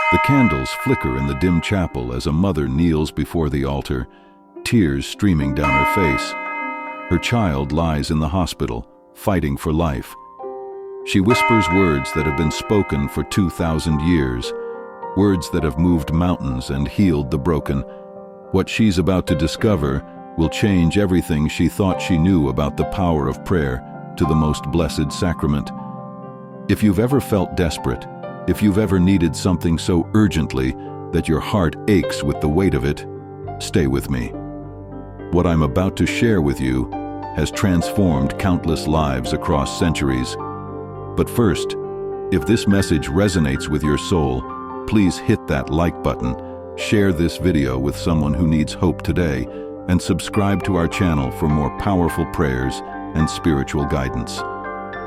The candles flicker in the dim chapel as a mother kneels before the altar, tears streaming down her face. Her child lies in the hospital, fighting for life. She whispers words that have been spoken for 2,000 years, words that have moved mountains and healed the broken. What she's about to discover will change everything she thought she knew about the power of prayer to the Most Blessed Sacrament. If you've ever felt desperate, if you've ever needed something so urgently that your heart aches with the weight of it, stay with me. What I'm about to share with you has transformed countless lives across centuries. But first, if this message resonates with your soul, please hit that like button, share this video with someone who needs hope today, and subscribe to our channel for more powerful prayers and spiritual guidance.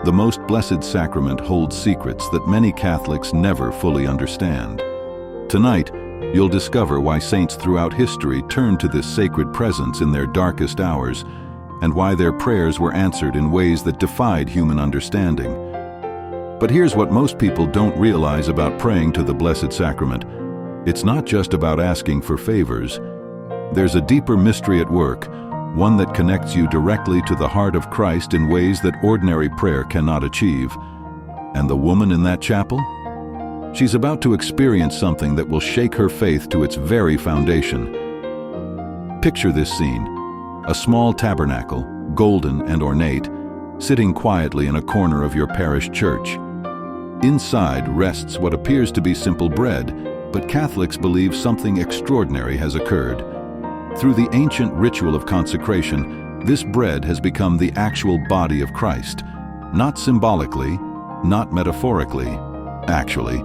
The Most Blessed Sacrament holds secrets that many Catholics never fully understand. Tonight, you'll discover why saints throughout history turned to this sacred presence in their darkest hours, and why their prayers were answered in ways that defied human understanding. But here's what most people don't realize about praying to the Blessed Sacrament. It's not just about asking for favors. There's a deeper mystery at work, one that connects you directly to the heart of Christ in ways that ordinary prayer cannot achieve. And the woman in that chapel? She's about to experience something that will shake her faith to its very foundation. Picture this scene: a small tabernacle, golden and ornate, sitting quietly in a corner of your parish church. Inside rests what appears to be simple bread, but Catholics believe something extraordinary has occurred. Through the ancient ritual of consecration, this bread has become the actual body of Christ, not symbolically, not metaphorically, actually.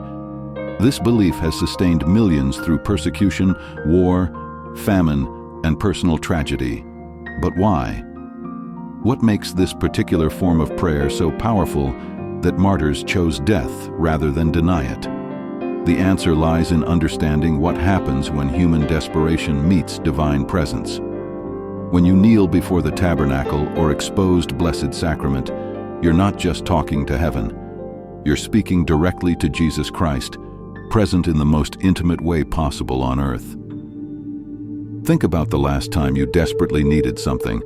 This belief has sustained millions through persecution, war, famine, and personal tragedy. But why? What makes this particular form of prayer so powerful that martyrs chose death rather than deny it? The answer lies in understanding what happens when human desperation meets divine presence. When you kneel before the tabernacle or exposed Blessed Sacrament, you're not just talking to heaven. You're speaking directly to Jesus Christ, present in the most intimate way possible on earth. Think about the last time you desperately needed something.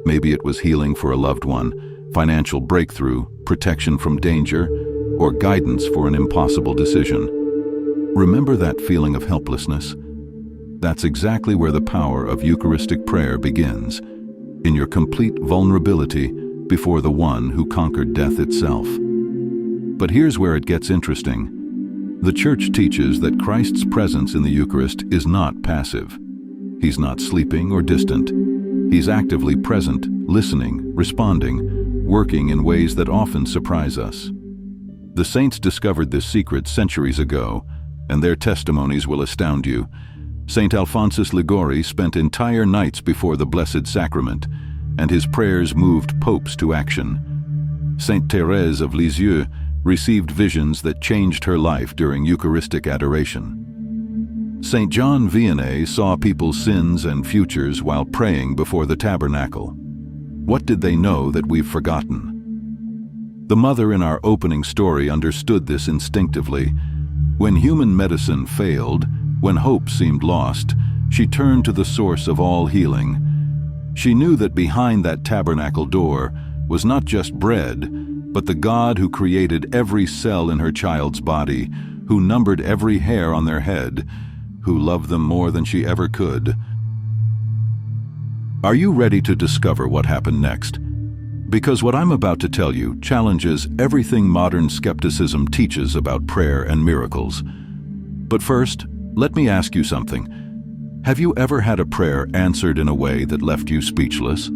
Maybe it was healing for a loved one, financial breakthrough, protection from danger, or guidance for an impossible decision. Remember that feeling of helplessness? That's exactly where the power of Eucharistic prayer begins, in your complete vulnerability before the one who conquered death itself. But here's where it gets interesting. The Church teaches that Christ's presence in the Eucharist is not passive. He's not sleeping or distant. He's actively present, listening, responding, working in ways that often surprise us. The saints discovered this secret centuries ago, and their testimonies will astound you. Saint Alphonsus Liguori spent entire nights before the Blessed Sacrament, and his prayers moved popes to action. Saint Thérèse of Lisieux received visions that changed her life during Eucharistic adoration. Saint John Vianney saw people's sins and futures while praying before the tabernacle. What did they know that we've forgotten? The mother in our opening story understood this instinctively. When human medicine failed, when hope seemed lost, she turned to the source of all healing. She knew that behind that tabernacle door was not just bread, but the God who created every cell in her child's body, who numbered every hair on their head, who loved them more than she ever could. Are you ready to discover what happened next? Because what I'm about to tell you challenges everything modern skepticism teaches about prayer and miracles. But first, let me ask you something. Have you ever had a prayer answered in a way that left you speechless?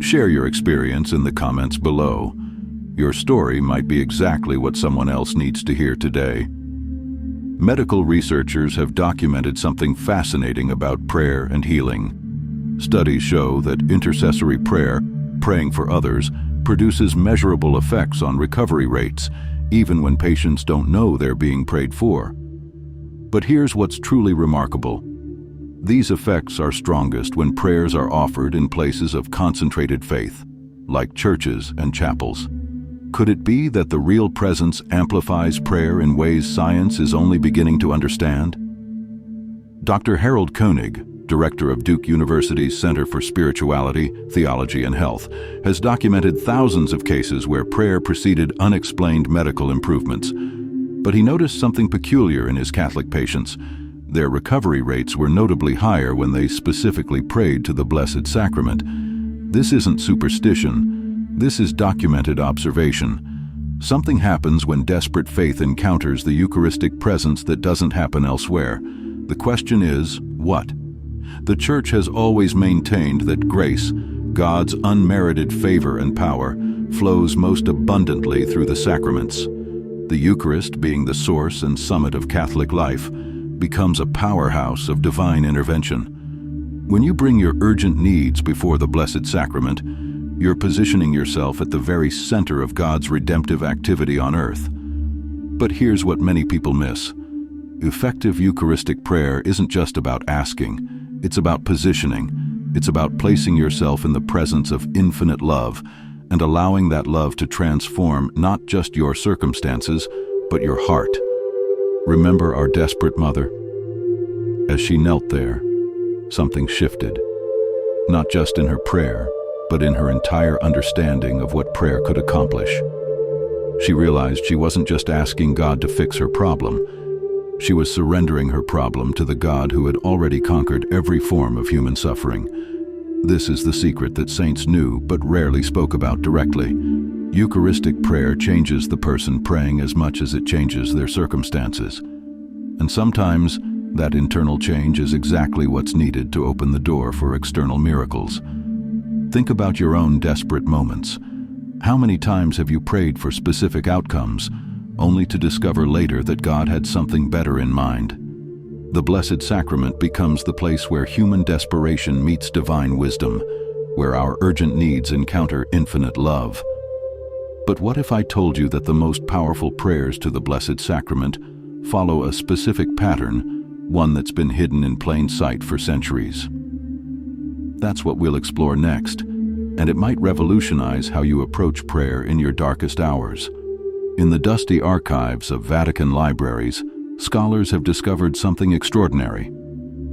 Share your experience in the comments below. Your story might be exactly what someone else needs to hear today. Medical researchers have documented something fascinating about prayer and healing. Studies show that intercessory prayer, praying for others, produces measurable effects on recovery rates, even when patients don't know they're being prayed for. But here's what's truly remarkable. These effects are strongest when prayers are offered in places of concentrated faith, like churches and chapels. Could it be that the real presence amplifies prayer in ways science is only beginning to understand? Dr. Harold Koenig, director of Duke University's Center for Spirituality, Theology, and Health, has documented thousands of cases where prayer preceded unexplained medical improvements. But he noticed something peculiar in his Catholic patients. Their recovery rates were notably higher when they specifically prayed to the Blessed Sacrament. This isn't superstition. This is documented observation. Something happens when desperate faith encounters the Eucharistic presence that doesn't happen elsewhere. The question is, what? The Church has always maintained that grace, God's unmerited favor and power, flows most abundantly through the sacraments. The Eucharist, being the source and summit of Catholic life, becomes a powerhouse of divine intervention. When you bring your urgent needs before the Blessed Sacrament, you're positioning yourself at the very center of God's redemptive activity on earth. But here's what many people miss. Effective Eucharistic prayer isn't just about asking. It's about positioning. It's about placing yourself in the presence of infinite love and allowing that love to transform not just your circumstances, but your heart. Remember our desperate mother? As she knelt there, something shifted. Not just in her prayer, but in her entire understanding of what prayer could accomplish. She realized she wasn't just asking God to fix her problem. She was surrendering her problem to the God who had already conquered every form of human suffering. This is the secret that saints knew but rarely spoke about directly. Eucharistic prayer changes the person praying as much as it changes their circumstances. And sometimes, that internal change is exactly what's needed to open the door for external miracles. Think about your own desperate moments. How many times have you prayed for specific outcomes, only to discover later that God had something better in mind? The Blessed Sacrament becomes the place where human desperation meets divine wisdom, where our urgent needs encounter infinite love. But what if I told you that the most powerful prayers to the Blessed Sacrament follow a specific pattern, one that's been hidden in plain sight for centuries? That's what we'll explore next, and it might revolutionize how you approach prayer in your darkest hours. In the dusty archives of Vatican libraries, scholars have discovered something extraordinary.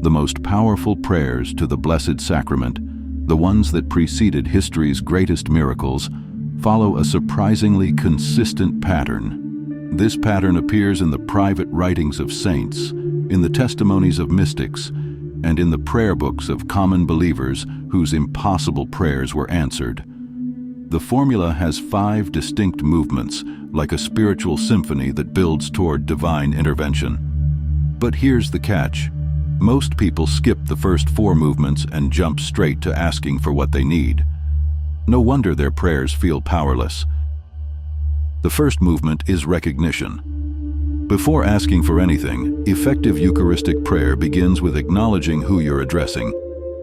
The most powerful prayers to the Blessed Sacrament, the ones that preceded history's greatest miracles, follow a surprisingly consistent pattern. This pattern appears in the private writings of saints, in the testimonies of mystics, and in the prayer books of common believers whose impossible prayers were answered. The formula has 5 distinct movements, like a spiritual symphony that builds toward divine intervention. But here's the catch. Most people skip the first 4 movements and jump straight to asking for what they need. No wonder their prayers feel powerless. The first movement is recognition. Before asking for anything, effective Eucharistic prayer begins with acknowledging who you're addressing.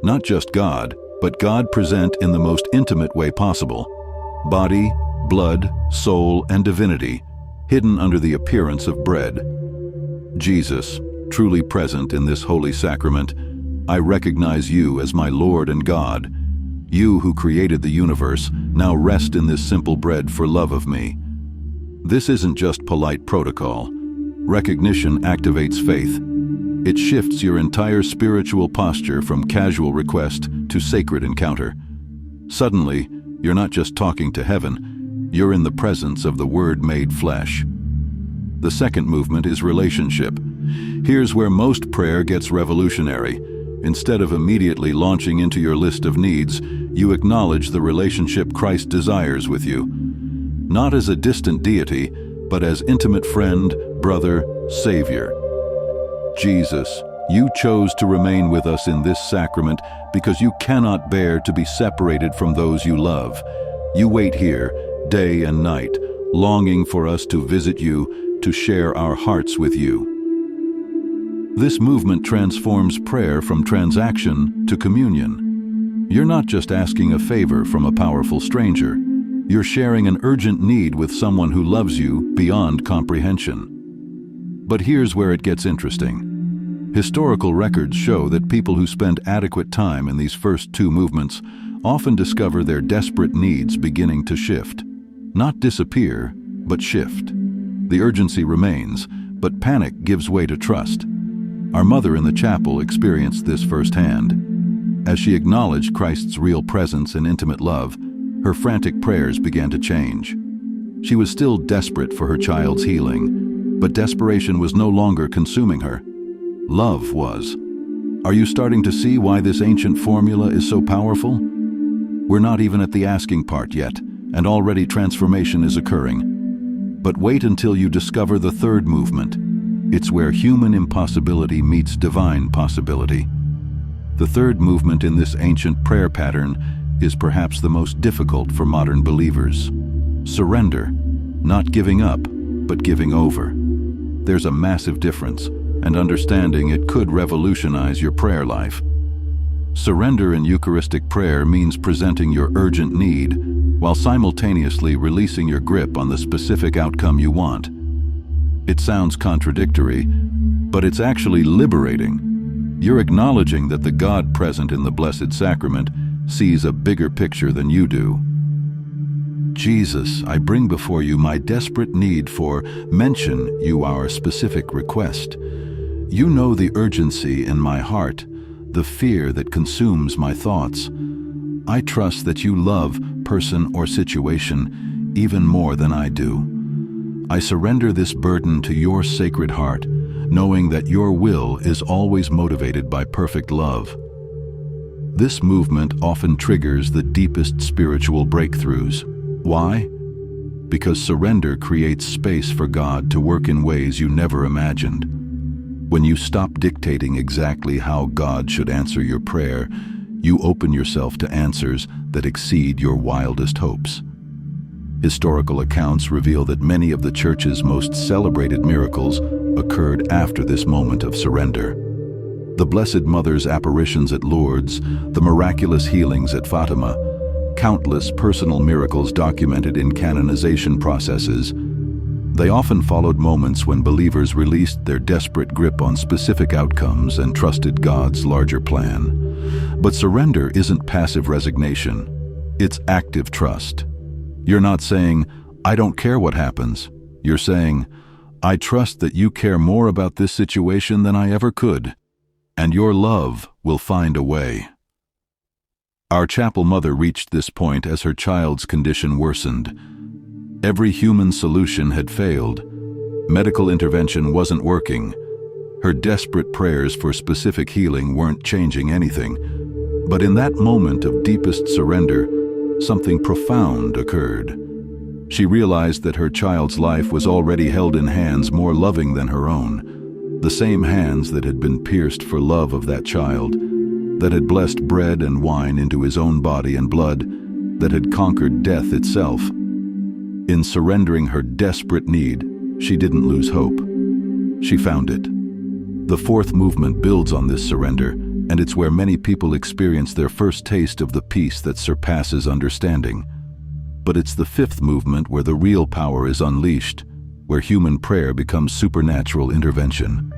Not just God, but God present in the most intimate way possible. Body, blood, soul, and divinity, hidden under the appearance of bread. Jesus, truly present in this holy sacrament, I recognize you as my Lord and God. You who created the universe, now rest in this simple bread for love of me. This isn't just polite protocol. Recognition activates faith. It shifts your entire spiritual posture from casual request to sacred encounter. Suddenly, you're not just talking to heaven, you're in the presence of the Word made flesh. The second movement is relationship. Here's where most prayer gets revolutionary. Instead of immediately launching into your list of needs, you acknowledge the relationship Christ desires with you. Not as a distant deity, but as intimate friend, brother, Savior. Jesus, you chose to remain with us in this sacrament because you cannot bear to be separated from those you love. You wait here, day and night, longing for us to visit you, to share our hearts with you. This movement transforms prayer from transaction to communion. You're not just asking a favor from a powerful stranger. You're sharing an urgent need with someone who loves you beyond comprehension. But here's where it gets interesting. Historical records show that people who spend adequate time in these first 2 movements often discover their desperate needs beginning to shift. Not disappear, but shift. The urgency remains, but panic gives way to trust. Our mother in the chapel experienced this firsthand. As she acknowledged Christ's real presence and intimate love, her frantic prayers began to change. She was still desperate for her child's healing, but desperation was no longer consuming her. Love was. Are you starting to see why this ancient formula is so powerful? We're not even at the asking part yet, and already transformation is occurring. But wait until you discover the third movement. It's where human impossibility meets divine possibility. The third movement in this ancient prayer pattern is perhaps the most difficult for modern believers. Surrender, not giving up, but giving over. There's a massive difference, and understanding it could revolutionize your prayer life. Surrender in Eucharistic prayer means presenting your urgent need, while simultaneously releasing your grip on the specific outcome you want. It sounds contradictory, but it's actually liberating. You're acknowledging that the God present in the Blessed Sacrament sees a bigger picture than you do. Jesus, I bring before you my desperate need for, mention you our specific request. You know the urgency in my heart, the fear that consumes my thoughts. I trust that you love person or situation even more than I do. I surrender this burden to your sacred heart, knowing that your will is always motivated by perfect love. This movement often triggers the deepest spiritual breakthroughs. Why? Because surrender creates space for God to work in ways you never imagined. When you stop dictating exactly how God should answer your prayer, you open yourself to answers that exceed your wildest hopes. Historical accounts reveal that many of the Church's most celebrated miracles occurred after this moment of surrender. The Blessed Mother's apparitions at Lourdes, the miraculous healings at Fatima, countless personal miracles documented in canonization processes. They often followed moments when believers released their desperate grip on specific outcomes and trusted God's larger plan. But surrender isn't passive resignation, it's active trust. You're not saying, I don't care what happens. You're saying, I trust that you care more about this situation than I ever could, and your love will find a way. Our chapel mother reached this point as her child's condition worsened. Every human solution had failed. Medical intervention wasn't working. Her desperate prayers for specific healing weren't changing anything. But in that moment of deepest surrender, something profound occurred. She realized that her child's life was already held in hands more loving than her own, the same hands that had been pierced for love of that child, that had blessed bread and wine into his own body and blood, that had conquered death itself. In surrendering her desperate need, she didn't lose hope. She found it. The fourth movement builds on this surrender, and it's where many people experience their first taste of the peace that surpasses understanding. But it's the fifth movement where the real power is unleashed, where human prayer becomes supernatural intervention.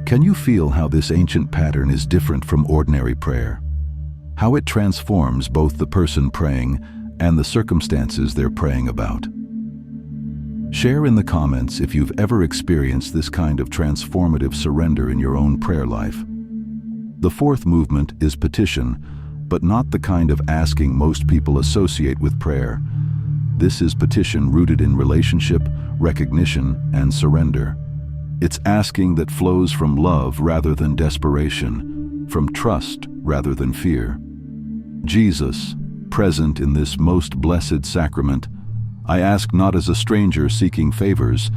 Can you feel how this ancient pattern is different from ordinary prayer? How it transforms both the person praying and the circumstances they're praying about? Share in the comments if you've ever experienced this kind of transformative surrender in your own prayer life. The fourth movement is petition, but not the kind of asking most people associate with prayer. This is petition rooted in relationship, recognition, and surrender. It's asking that flows from love rather than desperation, from trust rather than fear. Jesus, present in this most blessed sacrament, I ask not as a stranger seeking favors,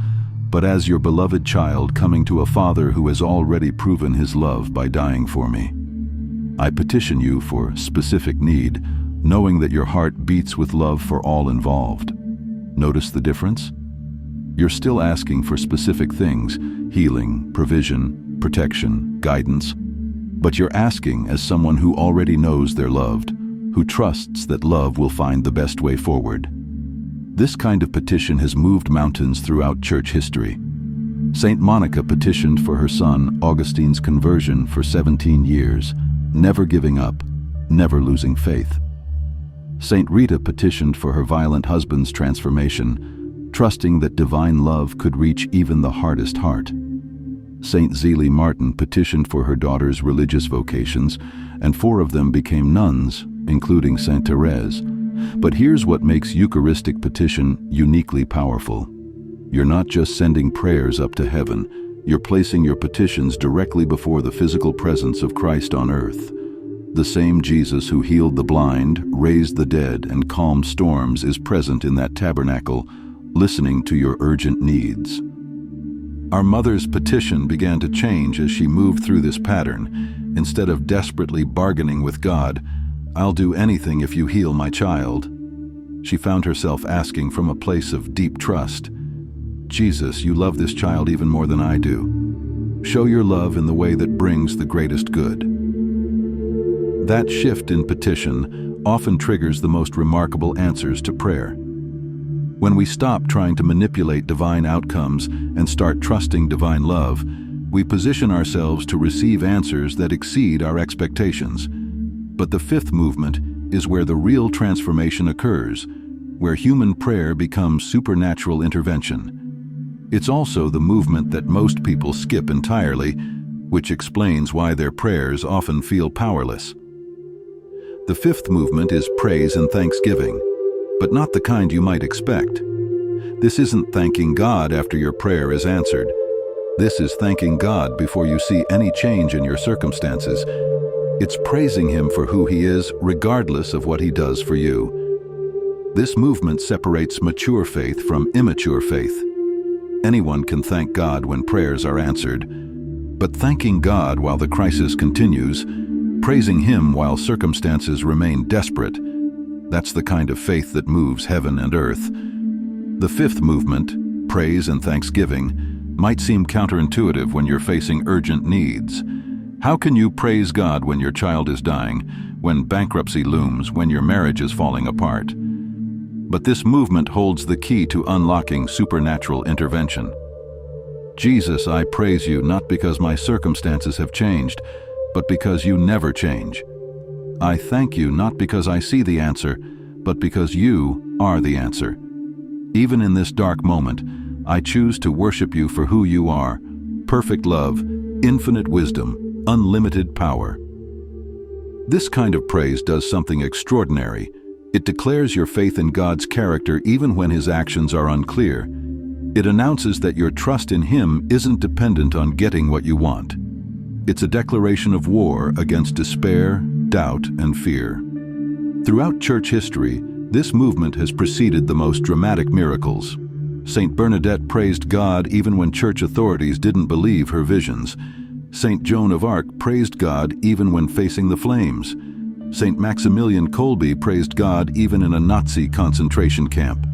but as your beloved child coming to a Father who has already proven his love by dying for me. I petition you for specific need, knowing that your heart beats with love for all involved. Notice the difference? You're still asking for specific things, healing, provision, protection, guidance, but you're asking as someone who already knows they're loved, who trusts that love will find the best way forward. This kind of petition has moved mountains throughout church history. Saint Monica petitioned for her son Augustine's conversion for 17 years, never giving up, never losing faith. Saint Rita petitioned for her violent husband's transformation, trusting that divine love could reach even the hardest heart. Saint Zélie Martin petitioned for her daughter's religious vocations, and 4 of them became nuns, including Saint Thérèse. But here's what makes Eucharistic petition uniquely powerful. You're not just sending prayers up to heaven, you're placing your petitions directly before the physical presence of Christ on earth. The same Jesus who healed the blind, raised the dead, and calmed storms is present in that tabernacle, listening to your urgent needs. Our mother's petition began to change as she moved through this pattern. Instead of desperately bargaining with God, "I'll do anything if you heal my child," she found herself asking from a place of deep trust, "Jesus, you love this child even more than I do. Show your love in the way that brings the greatest good." That shift in petition often triggers the most remarkable answers to prayer. When we stop trying to manipulate divine outcomes and start trusting divine love, we position ourselves to receive answers that exceed our expectations. But the 5th movement is where the real transformation occurs, where human prayer becomes supernatural intervention. It's also the movement that most people skip entirely, which explains why their prayers often feel powerless. The 5th movement is praise and thanksgiving, but not the kind you might expect. This isn't thanking God after your prayer is answered. This is thanking God before you see any change in your circumstances. It's praising Him for who He is, regardless of what He does for you. This movement separates mature faith from immature faith. Anyone can thank God when prayers are answered, but thanking God while the crisis continues, praising Him while circumstances remain desperate, that's the kind of faith that moves heaven and earth. The 5th movement, praise and thanksgiving, might seem counterintuitive when you're facing urgent needs. How can you praise God when your child is dying, when bankruptcy looms, when your marriage is falling apart? But this movement holds the key to unlocking supernatural intervention. Jesus, I praise you not because my circumstances have changed, but because you never change. I thank you not because I see the answer, but because you are the answer. Even in this dark moment, I choose to worship you for who you are: perfect love, infinite wisdom, unlimited power. This kind of praise does something extraordinary. It declares your faith in God's character even when His actions are unclear. It announces that your trust in Him isn't dependent on getting what you want. It's a declaration of war against despair, doubt, and fear. Throughout church history, this movement has preceded the most dramatic miracles. Saint Bernadette praised God even when church authorities didn't believe her visions. Saint Joan of Arc praised God even when facing the flames. Saint Maximilian Kolbe praised God even in a Nazi concentration camp.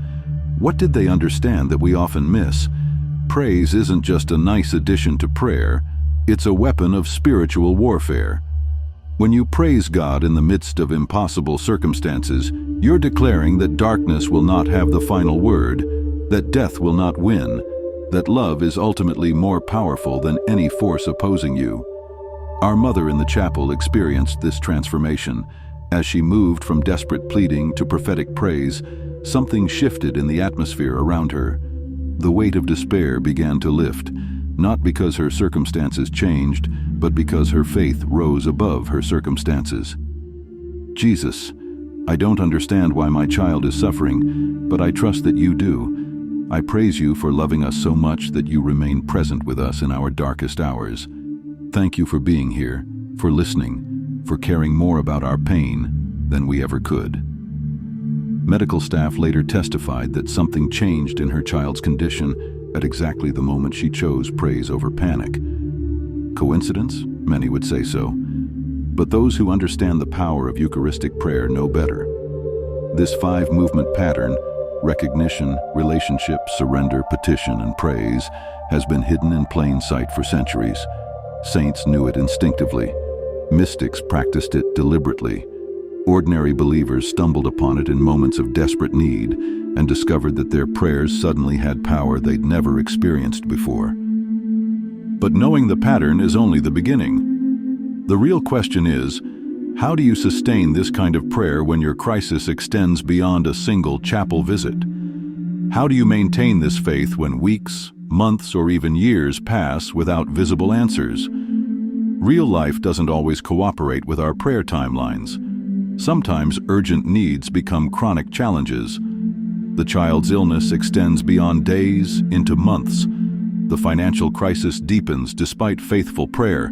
What did they understand that we often miss? Praise isn't just a nice addition to prayer, it's a weapon of spiritual warfare. When you praise God in the midst of impossible circumstances, you're declaring that darkness will not have the final word, that death will not win, that love is ultimately more powerful than any force opposing you. Our mother in the chapel experienced this transformation. As she moved from desperate pleading to prophetic praise, something shifted in the atmosphere around her. The weight of despair began to lift, not because her circumstances changed, but because her faith rose above her circumstances. Jesus, I don't understand why my child is suffering, but I trust that you do. I praise you for loving us so much that you remain present with us in our darkest hours. Thank you for being here, for listening, for caring more about our pain than we ever could. Medical staff later testified that something changed in her child's condition at exactly the moment she chose praise over panic. Coincidence? Many would say so. But those who understand the power of Eucharistic prayer know better. This 5-movement pattern, recognition, relationship, surrender, petition, and praise, has been hidden in plain sight for centuries. Saints knew it instinctively. Mystics practiced it deliberately. Ordinary believers stumbled upon it in moments of desperate need and discovered that their prayers suddenly had power they'd never experienced before. But knowing the pattern is only the beginning. The real question is, How do you sustain this kind of prayer when your crisis extends beyond a single chapel visit? How do you maintain this faith when weeks, months, or even years pass without visible answers? Real life doesn't always cooperate with our prayer timelines. Sometimes urgent needs become chronic challenges. The child's illness extends beyond days into months. The financial crisis deepens despite faithful prayer.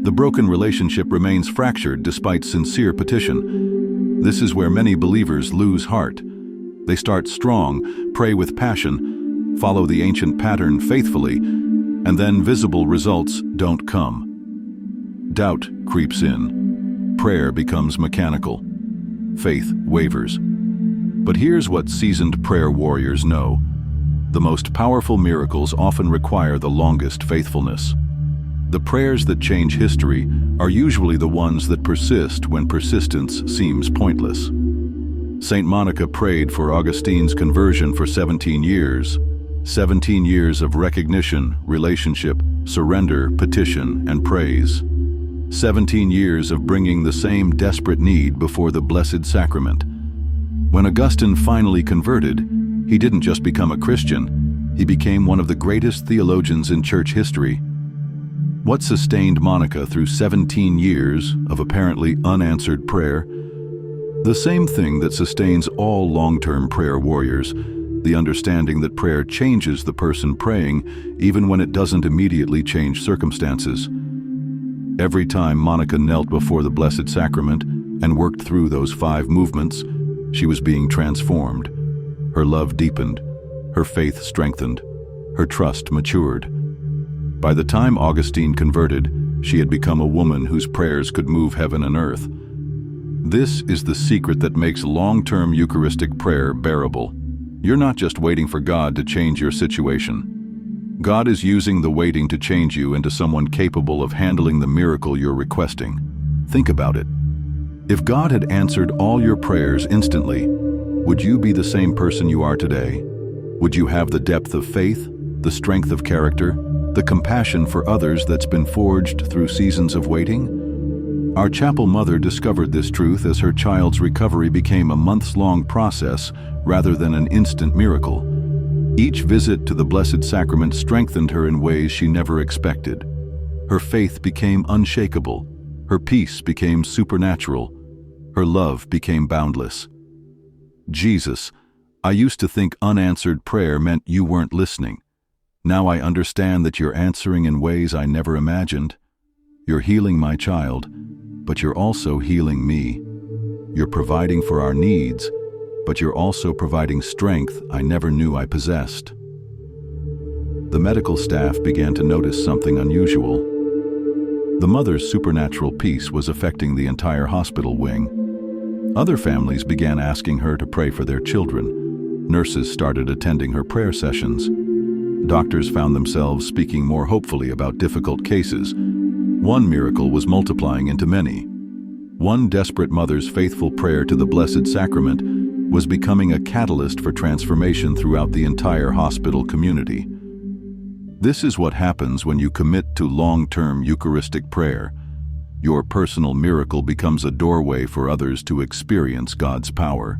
The broken relationship remains fractured despite sincere petition. This is where many believers lose heart. They start strong, pray with passion, follow the ancient pattern faithfully, and then visible results don't come. Doubt creeps in. Prayer becomes mechanical. Faith wavers. But here's what seasoned prayer warriors know. The most powerful miracles often require the longest faithfulness. The prayers that change history are usually the ones that persist when persistence seems pointless. Saint Monica prayed for Augustine's conversion for 17 years. 17 years of recognition, relationship, surrender, petition, and praise. 17 years of bringing the same desperate need before the Blessed Sacrament. When Augustine finally converted, he didn't just become a Christian, he became one of the greatest theologians in church history. What sustained Monica through 17 years of apparently unanswered prayer? The same thing that sustains all long-term prayer warriors, the understanding that prayer changes the person praying even when it doesn't immediately change circumstances. Every time Monica knelt before the Blessed Sacrament and worked through those 5 movements, she was being transformed. Her love deepened, her faith strengthened, her trust matured. By the time Augustine converted, she had become a woman whose prayers could move heaven and earth. This is the secret that makes long-term Eucharistic prayer bearable. You're not just waiting for God to change your situation. God is using the waiting to change you into someone capable of handling the miracle you're requesting. Think about it. If God had answered all your prayers instantly, would you be the same person you are today? Would you have the depth of faith, the strength of character, the compassion for others that's been forged through seasons of waiting? Our chapel mother discovered this truth as her child's recovery became a months-long process rather than an instant miracle. Each visit to the Blessed Sacrament strengthened her in ways she never expected. Her faith became unshakable. Her peace became supernatural. Her love became boundless. Jesus, I used to think unanswered prayer meant you weren't listening. Now I understand that you're answering in ways I never imagined. You're healing my child, but you're also healing me. You're providing for our needs, but you're also providing strength I never knew I possessed. The medical staff began to notice something unusual. The mother's supernatural peace was affecting the entire hospital wing. Other families began asking her to pray for their children. Nurses started attending her prayer sessions. Doctors found themselves speaking more hopefully about difficult cases. One miracle was multiplying into many. One desperate mother's faithful prayer to the Blessed Sacrament was becoming a catalyst for transformation throughout the entire hospital community. This is what happens when you commit to long-term Eucharistic prayer. Your personal miracle becomes a doorway for others to experience God's power.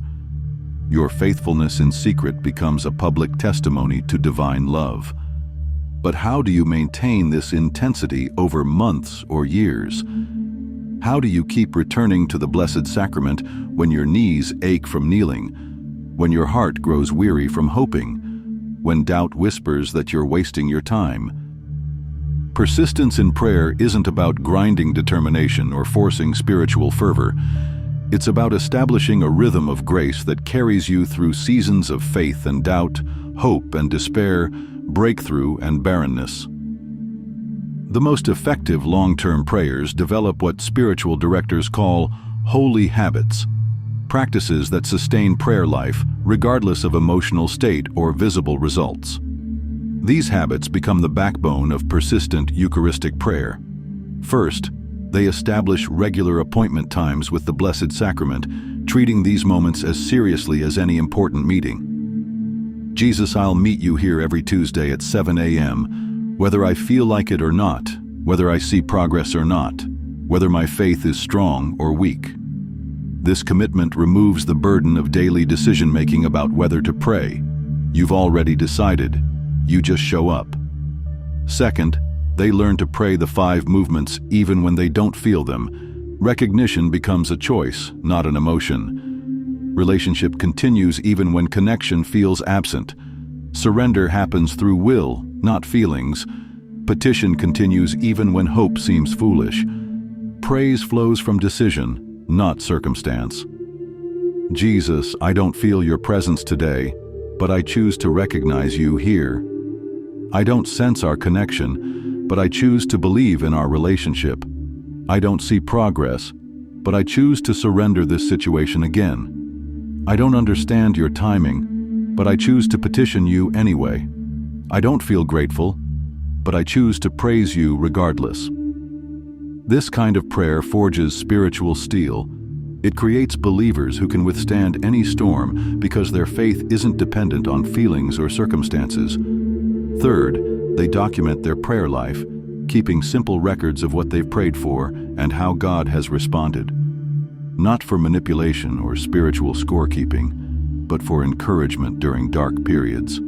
Your faithfulness in secret becomes a public testimony to divine love. But how do you maintain this intensity over months or years? How do you keep returning to the Blessed Sacrament when your knees ache from kneeling, when your heart grows weary from hoping, when doubt whispers that you're wasting your time? Persistence in prayer isn't about grinding determination or forcing spiritual fervor. It's about establishing a rhythm of grace that carries you through seasons of faith and doubt, hope and despair, breakthrough and barrenness. The most effective long-term prayers develop what spiritual directors call holy habits, practices that sustain prayer life regardless of emotional state or visible results. These habits become the backbone of persistent Eucharistic prayer. First, they establish regular appointment times with the Blessed Sacrament, treating these moments as seriously as any important meeting. Jesus, I'll meet you here every Tuesday at 7 a.m., whether I feel like it or not, whether I see progress or not, whether my faith is strong or weak. This commitment removes the burden of daily decision-making about whether to pray. You've already decided. You just show up. Second, they learn to pray the 5 movements even when they don't feel them. Recognition becomes a choice, not an emotion. Relationship continues even when connection feels absent. Surrender happens through will, not feelings. Petition continues even when hope seems foolish. Praise flows from decision, not circumstance. Jesus, I don't feel your presence today, but I choose to recognize you here. I don't sense our connection, but I choose to believe in our relationship. I don't see progress, but I choose to surrender this situation again. I don't understand your timing, but I choose to petition you anyway. I don't feel grateful, but I choose to praise you regardless. This kind of prayer forges spiritual steel. It creates believers who can withstand any storm because their faith isn't dependent on feelings or circumstances. Third, they document their prayer life, keeping simple records of what they've prayed for and how God has responded. Not for manipulation or spiritual scorekeeping, but for encouragement during dark periods.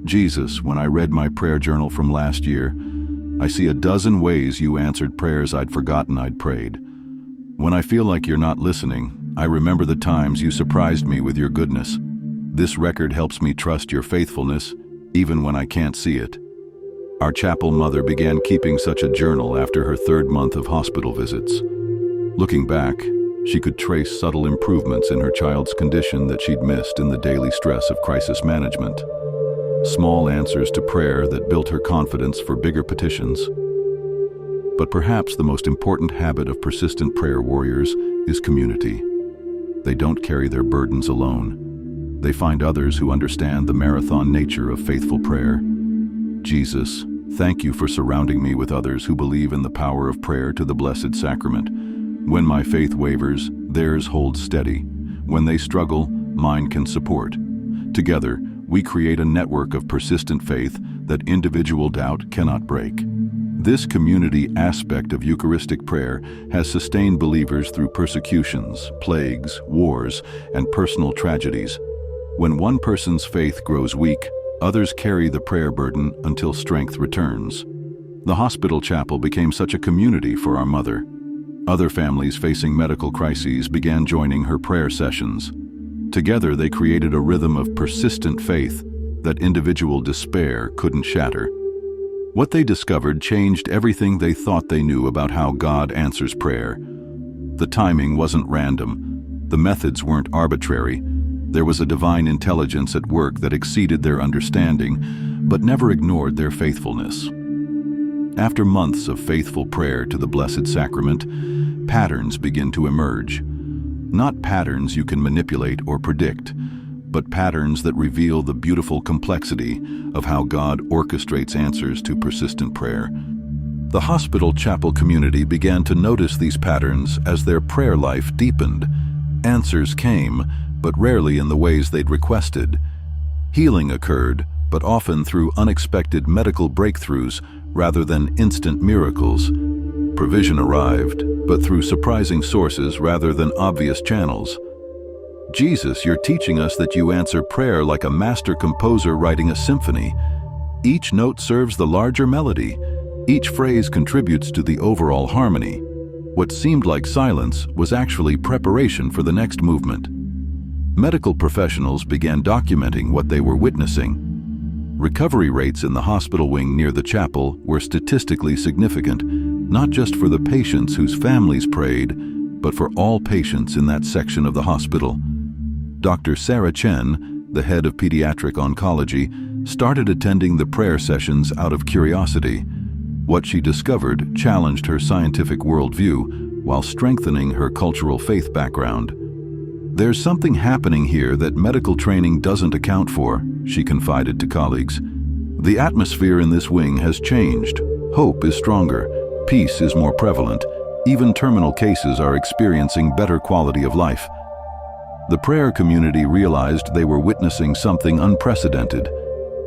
Jesus, when I read my prayer journal from last year, I see a dozen ways you answered prayers I'd forgotten I'd prayed. When I feel like you're not listening, I remember the times you surprised me with your goodness. This record helps me trust your faithfulness, even when I can't see it. Our chapel mother began keeping such a journal after her 3rd month of hospital visits. Looking back, she could trace subtle improvements in her child's condition that she'd missed in the daily stress of crisis management. Small answers to prayer that built her confidence for bigger petitions. But perhaps the most important habit of persistent prayer warriors is community. They don't carry their burdens alone. They find others who understand the marathon nature of faithful prayer. Jesus, thank you for surrounding me with others who believe in the power of prayer to the Blessed Sacrament. When my faith wavers, theirs holds steady. When they struggle, mine can support. Together, we create a network of persistent faith that individual doubt cannot break. This community aspect of Eucharistic prayer has sustained believers through persecutions, plagues, wars, and personal tragedies. When one person's faith grows weak, others carry the prayer burden until strength returns. The hospital chapel became such a community for our mother. Other families facing medical crises began joining her prayer sessions. Together they created a rhythm of persistent faith that individual despair couldn't shatter. What they discovered changed everything they thought they knew about how God answers prayer. The timing wasn't random. The methods weren't arbitrary. There was a divine intelligence at work that exceeded their understanding, but never ignored their faithfulness. After months of faithful prayer to the Blessed Sacrament, patterns begin to emerge. Not patterns you can manipulate or predict, but patterns that reveal the beautiful complexity of how God orchestrates answers to persistent prayer. The hospital chapel community began to notice these patterns as their prayer life deepened. Answers came, but rarely in the ways they'd requested. Healing occurred, but often through unexpected medical breakthroughs rather than instant miracles. Provision arrived, but through surprising sources rather than obvious channels. Jesus, you're teaching us that you answer prayer like a master composer writing a symphony. Each note serves the larger melody. Each phrase contributes to the overall harmony. What seemed like silence was actually preparation for the next movement. Medical professionals began documenting what they were witnessing. Recovery rates in the hospital wing near the chapel were statistically significant, not just for the patients whose families prayed, but for all patients in that section of the hospital. Dr. Sarah Chen, the head of pediatric oncology, started attending the prayer sessions out of curiosity. What she discovered challenged her scientific worldview while strengthening her cultural faith background. There's something happening here that medical training doesn't account for, she confided to colleagues. The atmosphere in this wing has changed. Hope is stronger. Peace is more prevalent. Even terminal cases are experiencing better quality of life. The prayer community realized they were witnessing something unprecedented.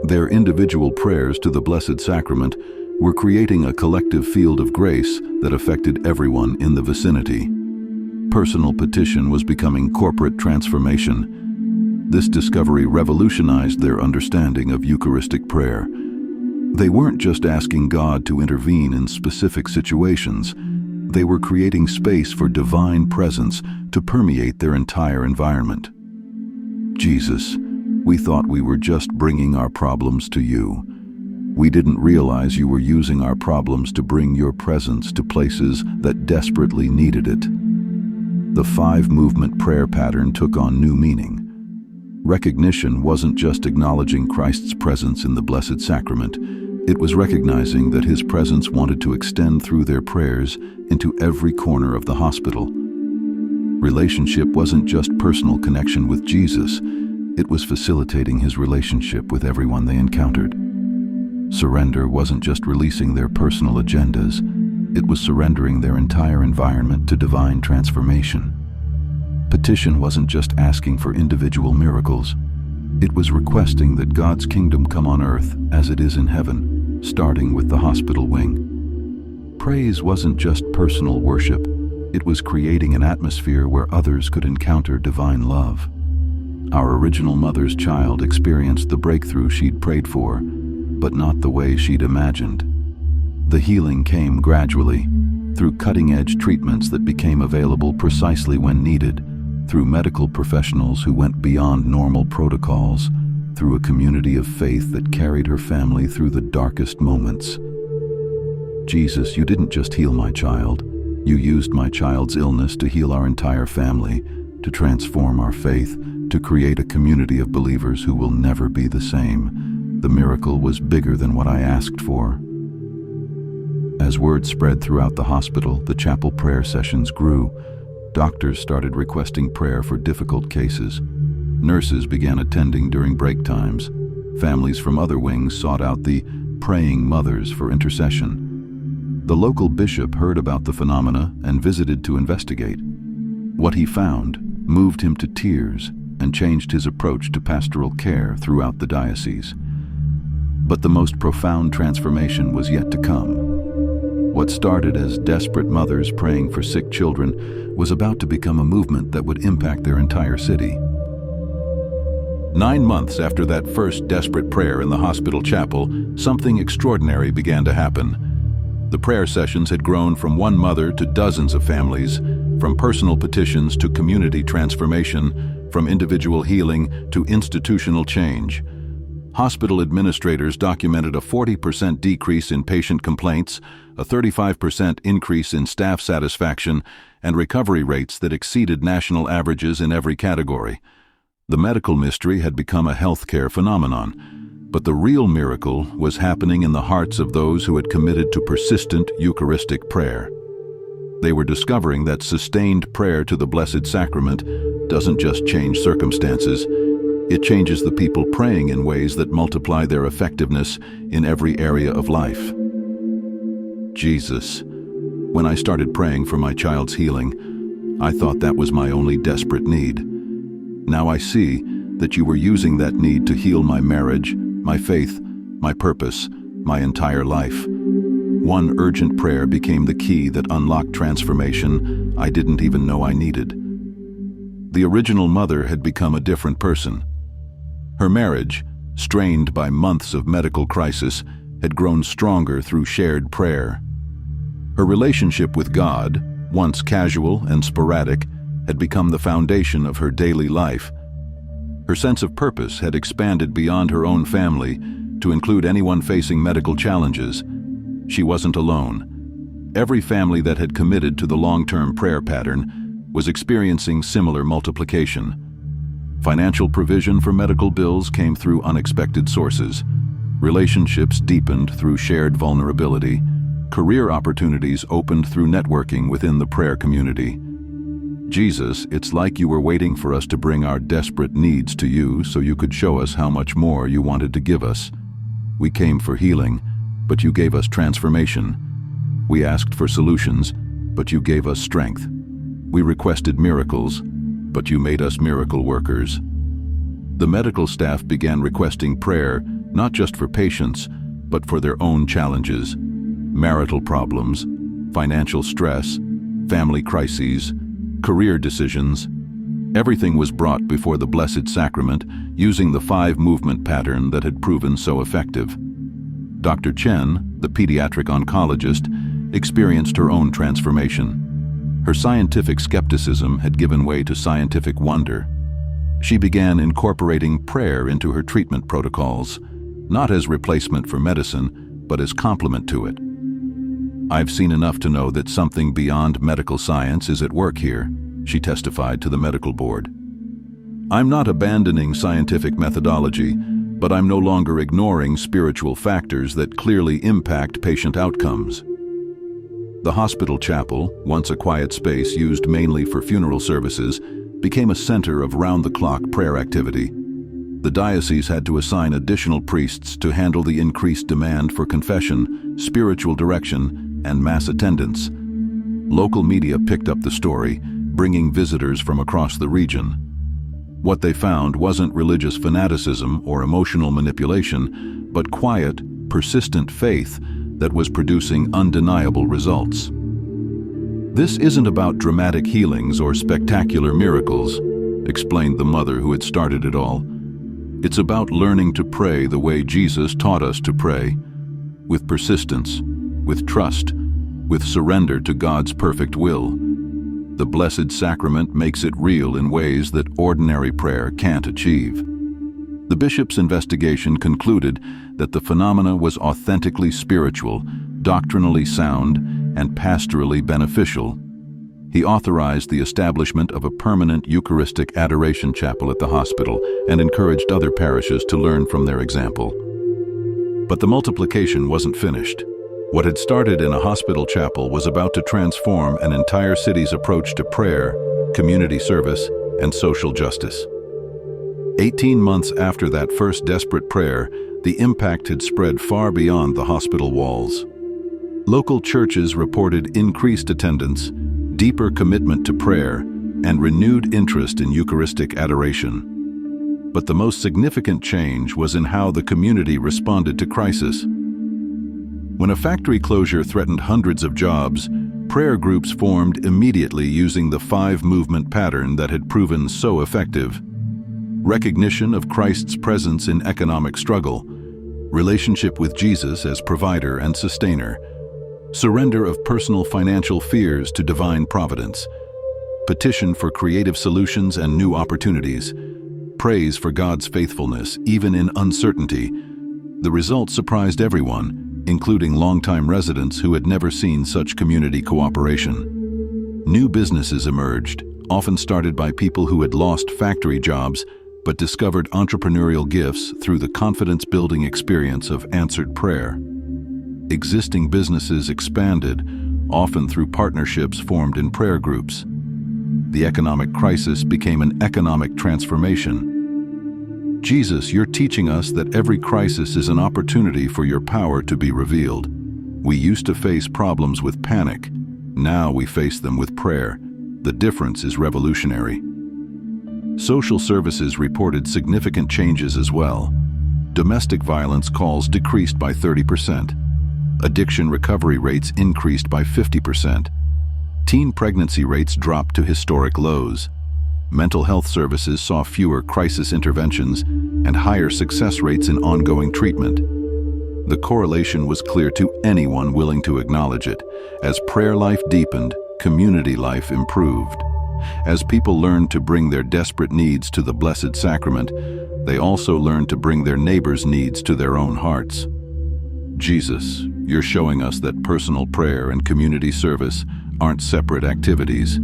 Their individual prayers to the Blessed Sacrament were creating a collective field of grace that affected everyone in the vicinity. Personal petition was becoming corporate transformation. This discovery revolutionized their understanding of Eucharistic prayer. They weren't just asking God to intervene in specific situations. They were creating space for divine presence to permeate their entire environment. Jesus, we thought we were just bringing our problems to you. We didn't realize you were using our problems to bring your presence to places that desperately needed it. The 5-movement prayer pattern took on new meaning. Recognition wasn't just acknowledging Christ's presence in the Blessed Sacrament. It was recognizing that his presence wanted to extend through their prayers into every corner of the hospital. Relationship wasn't just personal connection with Jesus. It was facilitating his relationship with everyone they encountered. Surrender wasn't just releasing their personal agendas. It was surrendering their entire environment to divine transformation. Petition wasn't just asking for individual miracles. It was requesting that God's kingdom come on earth as it is in heaven, starting with the hospital wing. Praise wasn't just personal worship. It was creating an atmosphere where others could encounter divine love. Our original mother's child experienced the breakthrough she'd prayed for, but not the way she'd imagined. The healing came gradually, through cutting-edge treatments that became available precisely when needed, through medical professionals who went beyond normal protocols, through a community of faith that carried her family through the darkest moments. Jesus, you didn't just heal my child. You used my child's illness to heal our entire family, to transform our faith, to create a community of believers who will never be the same. The miracle was bigger than what I asked for. As word spread throughout the hospital, the chapel prayer sessions grew. Doctors started requesting prayer for difficult cases. Nurses began attending during break times. Families from other wings sought out the praying mothers for intercession. The local bishop heard about the phenomena and visited to investigate. What he found moved him to tears and changed his approach to pastoral care throughout the diocese. But the most profound transformation was yet to come. What started as desperate mothers praying for sick children was about to become a movement that would impact their entire city. 9 months after that first desperate prayer in the hospital chapel, something extraordinary began to happen. The prayer sessions had grown from one mother to dozens of families, from personal petitions to community transformation, from individual healing to institutional change. Hospital administrators documented a 40% decrease in patient complaints, a 35% increase in staff satisfaction, and recovery rates that exceeded national averages in every category. The medical mystery had become a healthcare phenomenon, but the real miracle was happening in the hearts of those who had committed to persistent Eucharistic prayer. They were discovering that sustained prayer to the Blessed Sacrament doesn't just change circumstances. It changes the people praying in ways that multiply their effectiveness in every area of life. Jesus, when I started praying for my child's healing, I thought that was my only desperate need. Now I see that you were using that need to heal my marriage, my faith, my purpose, my entire life. One urgent prayer became the key that unlocked transformation I didn't even know I needed. The original mother had become a different person. Her marriage, strained by months of medical crisis, had grown stronger through shared prayer. Her relationship with God, once casual and sporadic, had become the foundation of her daily life. Her sense of purpose had expanded beyond her own family to include anyone facing medical challenges. She wasn't alone. Every family that had committed to the long-term prayer pattern was experiencing similar multiplication. Financial provision for medical bills came through unexpected sources. Relationships deepened through shared vulnerability. Career opportunities opened through networking within the prayer community. Jesus, it's like you were waiting for us to bring our desperate needs to you so you could show us how much more you wanted to give us. We came for healing, but you gave us transformation. We asked for solutions, but you gave us strength. We requested miracles, but you made us miracle workers. The medical staff began requesting prayer, not just for patients, but for their own challenges. marital problems, financial stress, family crises, career decisions. Everything was brought before the Blessed Sacrament using the 5-movement pattern that had proven so effective. Dr. Chen, the pediatric oncologist, experienced her own transformation. Her scientific skepticism had given way to scientific wonder. She began incorporating prayer into her treatment protocols, not as replacement for medicine, but as complement to it. "I've seen enough to know that something beyond medical science is at work here," she testified to the medical board. "I'm not abandoning scientific methodology, but I'm no longer ignoring spiritual factors that clearly impact patient outcomes." The hospital chapel, once a quiet space used mainly for funeral services, became a center of round-the-clock prayer activity. The diocese had to assign additional priests to handle the increased demand for confession, spiritual direction, and mass attendance. Local media picked up the story, bringing visitors from across the region. What they found wasn't religious fanaticism or emotional manipulation, but quiet, persistent faith that was producing undeniable results. "This isn't about dramatic healings or spectacular miracles," explained the mother who had started it all. "It's about learning to pray the way Jesus taught us to pray, with persistence, with trust, with surrender to God's perfect will. The Blessed Sacrament makes it real in ways that ordinary prayer can't achieve." The bishop's investigation concluded that the phenomena was authentically spiritual, doctrinally sound, and pastorally beneficial. He authorized the establishment of a permanent Eucharistic adoration chapel at the hospital and encouraged other parishes to learn from their example. But the multiplication wasn't finished. What had started in a hospital chapel was about to transform an entire city's approach to prayer, community service, and social justice. 18 months after that first desperate prayer, the impact had spread far beyond the hospital walls. Local churches reported increased attendance, deeper commitment to prayer, and renewed interest in Eucharistic adoration. But the most significant change was in how the community responded to crisis. When a factory closure threatened hundreds of jobs, prayer groups formed immediately using the 5-movement pattern that had proven so effective. Recognition of Christ's presence in economic struggle, relationship with Jesus as provider and sustainer, surrender of personal financial fears to divine providence, petition for creative solutions and new opportunities, praise for God's faithfulness even in uncertainty. The results surprised everyone, including longtime residents who had never seen such community cooperation. New businesses emerged, often started by people who had lost factory jobs but discovered entrepreneurial gifts through the confidence-building experience of answered prayer. Existing businesses expanded, often through partnerships formed in prayer groups. The economic crisis became an economic transformation. Jesus, you're teaching us that every crisis is an opportunity for your power to be revealed. We used to face problems with panic. Now we face them with prayer. The difference is revolutionary. Social services reported significant changes as well. Domestic violence calls decreased by 30%. Addiction recovery rates increased by 50%. Teen pregnancy rates dropped to historic lows. Mental health services saw fewer crisis interventions and higher success rates in ongoing treatment. The correlation was clear to anyone willing to acknowledge it. As prayer life deepened, community life improved. As people learned to bring their desperate needs to the Blessed Sacrament, they also learned to bring their neighbors' needs to their own hearts. Jesus, you're showing us that personal prayer and community service aren't separate activities.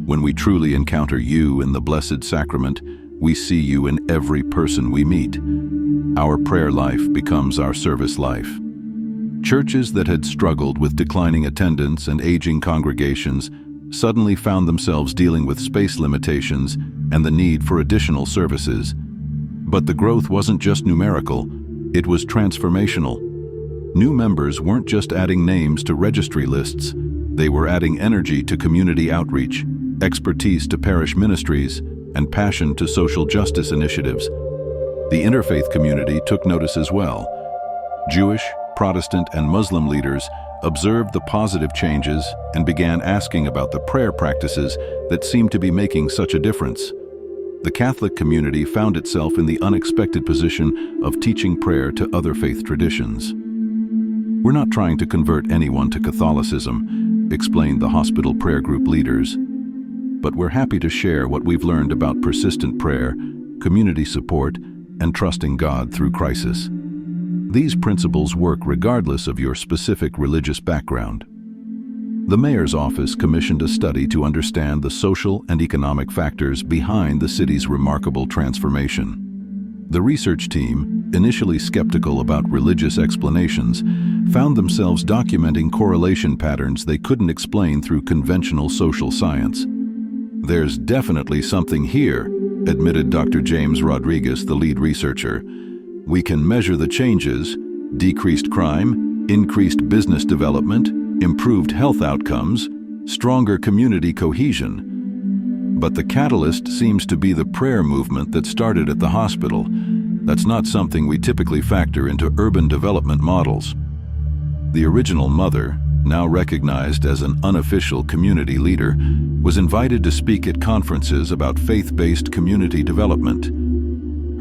When we truly encounter you in the Blessed Sacrament, we see you in every person we meet. Our prayer life becomes our service life. Churches that had struggled with declining attendance and aging congregations suddenly found themselves dealing with space limitations and the need for additional services. But the growth wasn't just numerical, it was transformational. New members weren't just adding names to registry lists, they were adding energy to community outreach, expertise to parish ministries, and passion to social justice initiatives. The interfaith community took notice as well. Jewish, Protestant, and Muslim leaders observed the positive changes, and began asking about the prayer practices that seemed to be making such a difference. The Catholic community found itself in the unexpected position of teaching prayer to other faith traditions. "We're not trying to convert anyone to Catholicism," explained the hospital prayer group leaders, "but we're happy to share what we've learned about persistent prayer, community support, and trusting God through crisis. These principles work regardless of your specific religious background." The mayor's office commissioned a study to understand the social and economic factors behind the city's remarkable transformation. The research team, initially skeptical about religious explanations, found themselves documenting correlation patterns they couldn't explain through conventional social science. "There's definitely something here," admitted Dr. James Rodriguez, the lead researcher. "We can measure the changes: decreased crime, increased business development, improved health outcomes, stronger community cohesion. But the catalyst seems to be the prayer movement that started at the hospital. That's not something we typically factor into urban development models." The original mother, now recognized as an unofficial community leader, was invited to speak at conferences about faith-based community development.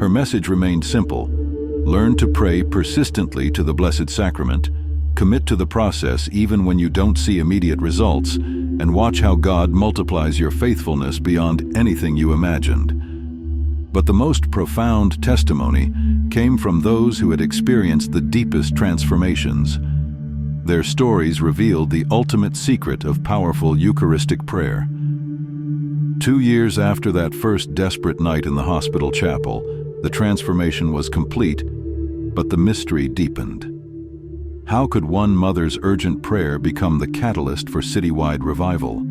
Her message remained simple: learn to pray persistently to the Blessed Sacrament, commit to the process even when you don't see immediate results, and watch how God multiplies your faithfulness beyond anything you imagined. But the most profound testimony came from those who had experienced the deepest transformations. Their stories revealed the ultimate secret of powerful Eucharistic prayer. 2 years after that first desperate night in the hospital chapel, the transformation was complete, but the mystery deepened. How could one mother's urgent prayer become the catalyst for citywide revival?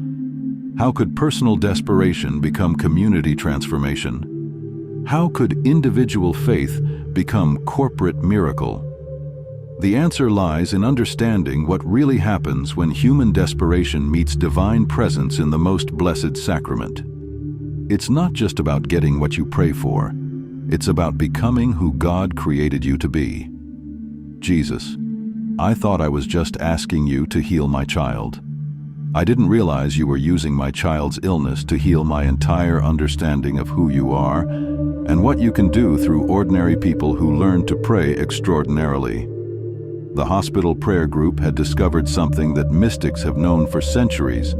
How could personal desperation become community transformation? How could individual faith become corporate miracle? The answer lies in understanding what really happens when human desperation meets divine presence in the Most Blessed Sacrament. It's not just about getting what you pray for. It's about becoming who God created you to be. "Jesus, I thought I was just asking you to heal my child. I didn't realize you were using my child's illness to heal my entire understanding of who you are and what you can do through ordinary people who learn to pray extraordinarily." The hospital prayer group had discovered something that mystics have known for centuries.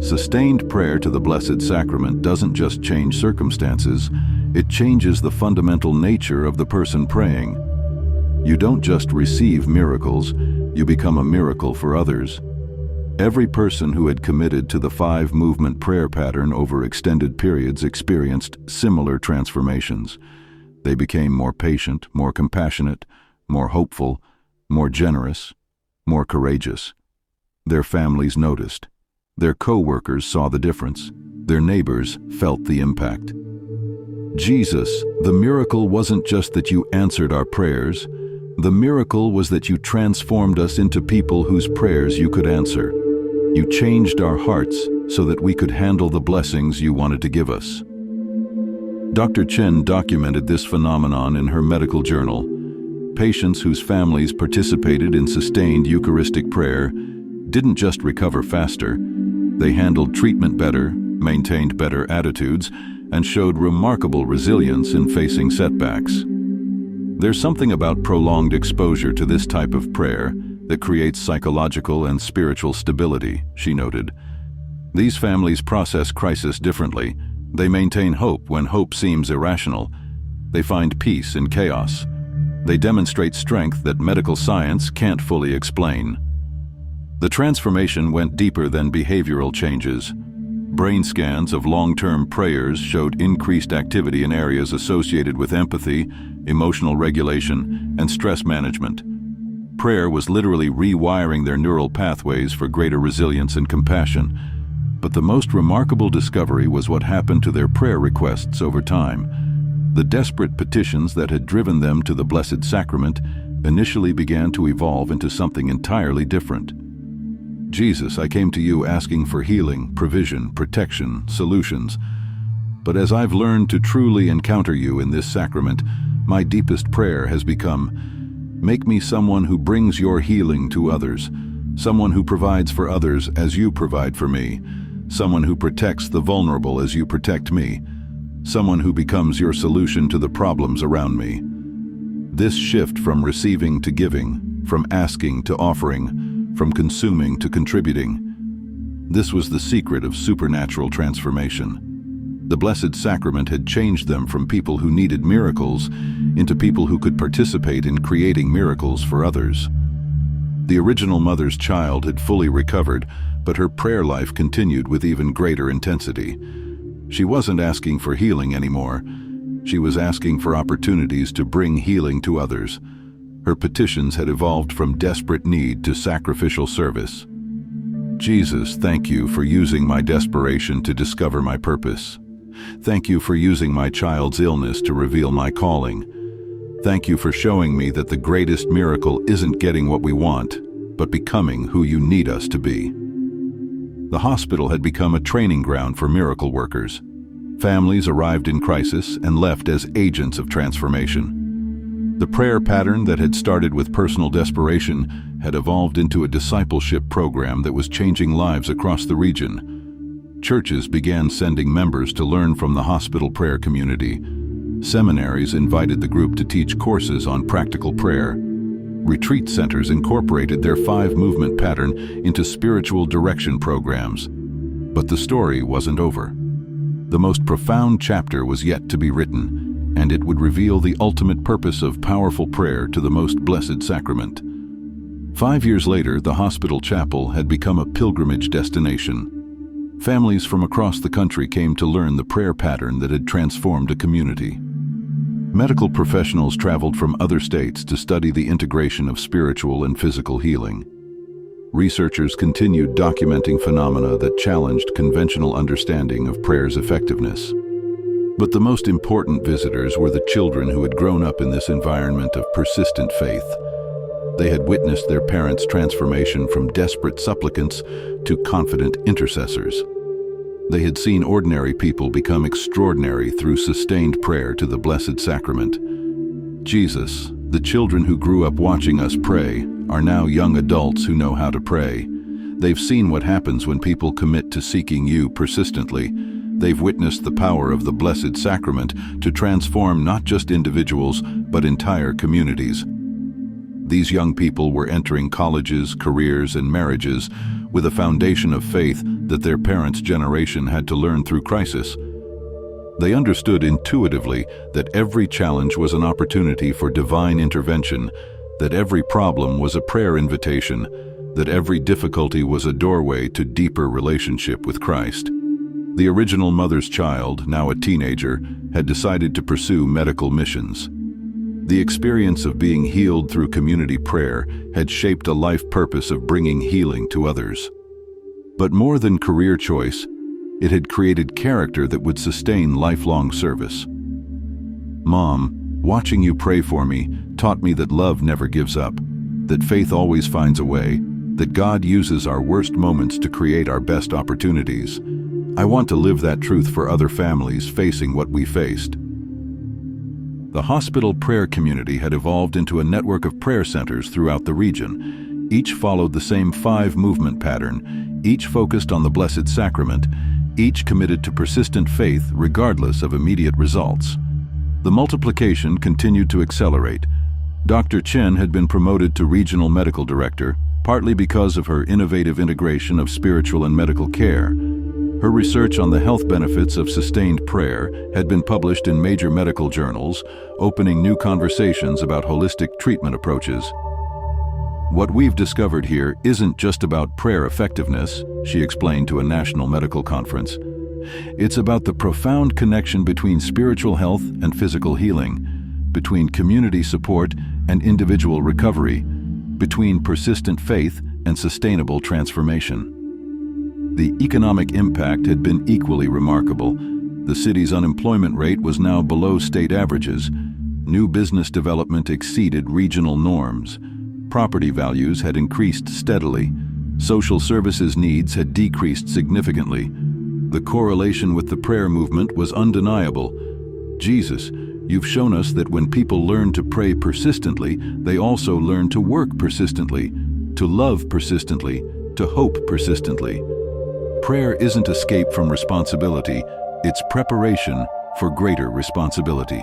Sustained prayer to the Blessed Sacrament doesn't just change circumstances, it changes the fundamental nature of the person praying. You don't just receive miracles, you become a miracle for others. Every person who had committed to the 5-movement prayer pattern over extended periods experienced similar transformations. They became more patient, more compassionate, more hopeful, more generous, more courageous. Their families noticed. Their co-workers saw the difference. Their neighbors felt the impact. Jesus, the miracle wasn't just that you answered our prayers. The miracle was that you transformed us into people whose prayers you could answer. You changed our hearts so that we could handle the blessings you wanted to give us. Dr. Chen documented this phenomenon in her medical journal. Patients whose families participated in sustained Eucharistic prayer didn't just recover faster. They handled treatment better, maintained better attitudes, and showed remarkable resilience in facing setbacks. There's something about prolonged exposure to this type of prayer that creates psychological and spiritual stability, she noted. These families process crisis differently. They maintain hope when hope seems irrational. They find peace in chaos. They demonstrate strength that medical science can't fully explain. The transformation went deeper than behavioral changes. Brain scans of long-term prayers showed increased activity in areas associated with empathy, emotional regulation, and stress management. Prayer was literally rewiring their neural pathways for greater resilience and compassion. But the most remarkable discovery was what happened to their prayer requests over time. The desperate petitions that had driven them to the Blessed Sacrament initially began to evolve into something entirely different. "Jesus, I came to you asking for healing, provision, protection, solutions. But as I've learned to truly encounter you in this sacrament, my deepest prayer has become, make me someone who brings your healing to others, someone who provides for others as you provide for me, someone who protects the vulnerable as you protect me, someone who becomes your solution to the problems around me. This shift from receiving to giving, from asking to offering, from consuming to contributing, this was the secret of supernatural transformation. The Blessed Sacrament had changed them from people who needed miracles into people who could participate in creating miracles for others. The original mother's child had fully recovered, but her prayer life continued with even greater intensity. She wasn't asking for healing anymore. She was asking for opportunities to bring healing to others. Her petitions had evolved from desperate need to sacrificial service. Jesus, thank you for using my desperation to discover my purpose. Thank you for using my child's illness to reveal my calling. Thank you for showing me that the greatest miracle isn't getting what we want, but becoming who you need us to be. The hospital had become a training ground for miracle workers. Families arrived in crisis and left as agents of transformation. The prayer pattern that had started with personal desperation had evolved into a discipleship program that was changing lives across the region. Churches began sending members to learn from the hospital prayer community. Seminaries invited the group to teach courses on practical prayer. Retreat centers incorporated their 5-movement pattern into spiritual direction programs. But the story wasn't over. The most profound chapter was yet to be written, and it would reveal the ultimate purpose of powerful prayer to the Most Blessed Sacrament. 5 years later, the hospital chapel had become a pilgrimage destination. Families from across the country came to learn the prayer pattern that had transformed a community. Medical professionals traveled from other states to study the integration of spiritual and physical healing. Researchers continued documenting phenomena that challenged conventional understanding of prayer's effectiveness. But the most important visitors were the children who had grown up in this environment of persistent faith. They had witnessed their parents' transformation from desperate supplicants to confident intercessors. They had seen ordinary people become extraordinary through sustained prayer to the Blessed Sacrament. Jesus, the children who grew up watching us pray, are now young adults who know how to pray. They've seen what happens when people commit to seeking you persistently. They've witnessed the power of the Blessed Sacrament to transform not just individuals, but entire communities. These young people were entering colleges, careers, and marriages with a foundation of faith that their parents' generation had to learn through crisis. They understood intuitively that every challenge was an opportunity for divine intervention, that every problem was a prayer invitation, that every difficulty was a doorway to deeper relationship with Christ. The original mother's child, now a teenager, had decided to pursue medical missions. The experience of being healed through community prayer had shaped a life purpose of bringing healing to others. But more than career choice, it had created character that would sustain lifelong service. Mom, watching you pray for me taught me that love never gives up, that faith always finds a way, that God uses our worst moments to create our best opportunities. I want to live that truth for other families facing what we faced. The hospital prayer community had evolved into a network of prayer centers throughout the region. Each followed the same 5-movement pattern, each focused on the Blessed Sacrament, each committed to persistent faith regardless of immediate results. The multiplication continued to accelerate. Dr. Chen had been promoted to regional medical director, partly because of her innovative integration of spiritual and medical care. Her research on the health benefits of sustained prayer had been published in major medical journals, opening new conversations about holistic treatment approaches. What we've discovered here isn't just about prayer effectiveness, she explained to a national medical conference. It's about the profound connection between spiritual health and physical healing, between community support and individual recovery, between persistent faith and sustainable transformation. The economic impact had been equally remarkable. The city's unemployment rate was now below state averages. New business development exceeded regional norms. Property values had increased steadily. Social services needs had decreased significantly. The correlation with the prayer movement was undeniable. Jesus, you've shown us that when people learn to pray persistently, they also learn to work persistently. to love persistently, to hope persistently. Prayer isn't escape from responsibility, it's preparation for greater responsibility.